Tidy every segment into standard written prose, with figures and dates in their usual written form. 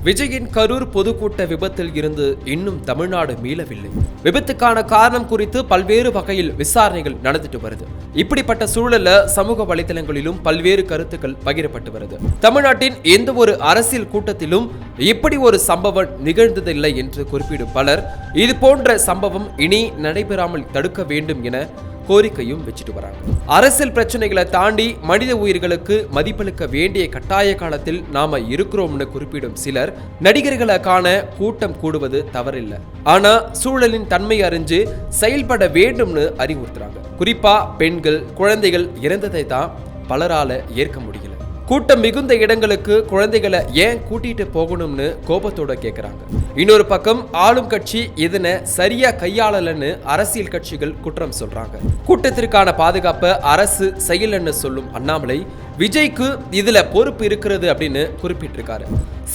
விஜயின் கரூர் பொதுக்கூட்ட விபத்தில் இருந்து இன்னும் தமிழ்நாடு மீளவில்லை. விபத்துக்கான காரணம் குறித்து பல்வேறு வகையில் விசாரணைகள் நடந்துட்டு வருது. இப்படிப்பட்ட சூழல்ல சமூக வலைதளங்களிலும் பல்வேறு கருத்துக்கள் பகிரப்பட்டு வருது. தமிழ்நாட்டின் எந்த ஒரு அரசியல் கூட்டத்திலும் இப்படி ஒரு சம்பவம் நிகழ்ந்ததில்லை என்று குறிப்பிடும் பலர் இது போன்ற சம்பவம் இனி நடைபெறாமல் தடுக்க வேண்டும் என கோரிக்கையும் வச்சுட்டு வராங்க. அரசியல் பிரச்சனைகளை தாண்டி மனித உயிர்களுக்கு மதிப்பளிக்க வேண்டிய கட்டாய காலத்தில் நாம இருக்கிறோம்னு குறிப்பிடும் சிலர் நடிகர்களை காண கூட்டம் கூடுவது தவறில்லை, ஆனா சூழலின் தன்மை அறிஞ்சு செயல்பட வேண்டும்னு அறிவுறுத்துறாங்க. குறிப்பா பெண்கள், குழந்தைகள் இறந்ததை தான் பலரால ஏற்க முடியல. கூட்டம் மிகுந்த இடங்களுக்கு குழந்தைகளை ஏன் கூட்டிட்டு போகணும்னு கோபத்தோட கேட்கிறாங்க. இன்னொரு பக்கம் ஆளும் கட்சி இதனை சரியா கையாளலன்னு அரசியல் கட்சிகள் குற்றம் சொல்றாங்க. கூட்டத்திற்கான பாதுகாப்பை அரசு செய்யலன்னு சொல்லும் அண்ணாமலை விஜய்க்கு இதுல பொறுப்பு இருக்கிறது அப்படின்னு குறிப்பிட்டிருக்காரு.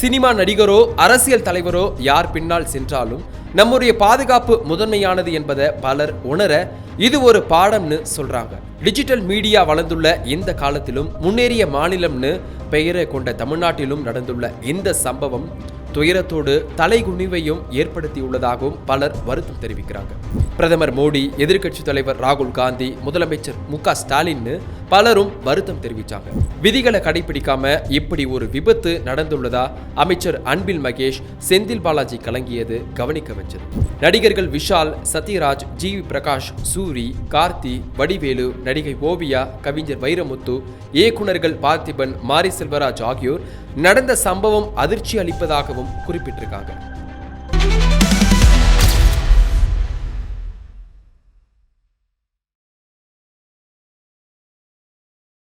சினிமா நடிகரோ அரசியல் தலைவரோ யார் பின்னால் சென்றாலும் நம்முடைய பாதுகாப்பு முதன்மையானது என்பதை பலர் உணர இது ஒரு பாடம்னு சொல்றாங்க. டிஜிட்டல் மீடியா வளர்ந்துள்ள இந்த காலத்திலும் முன்னேறிய மாநிலம்னு பெயரை கொண்ட தமிழ்நாட்டிலும் நடந்துள்ள இந்த சம்பவம் துயரத்தோடு தலைகுனிவையும் ஏற்படுத்தியுள்ளதாகவும் பலர் வருத்தம் தெரிவிக்கிறாங்க. பிரதமர் மோடி, எதிர்க்கட்சி தலைவர் ராகுல் காந்தி, முதலமைச்சர் மு.க. ஸ்டாலின் பலரும் வருத்தம் தெரிவித்தாங்க. விதிகளை கடைபிடிக்காம இப்படி ஒரு விபத்து நடந்துள்ளதா அமைச்சர் அன்பில் மகேஷ், செந்தில் பாலாஜி கலங்கியது கவனிக்க வச்சது. நடிகர்கள் விஷால், சத்யராஜ், ஜி.வி. பிரகாஷ், சூரி, கார்த்தி, வடிவேலு, நடிகை ஓவியா, கவிஞர் வைரமுத்து, இயக்குநர்கள் பார்த்திபன், மாரி செல்வராஜ் ஆகியோர் நடந்த சம்பவம் அதிர்ச்சி அளிப்பதாகவும் குறிப்பிட்டிருக்காங்க.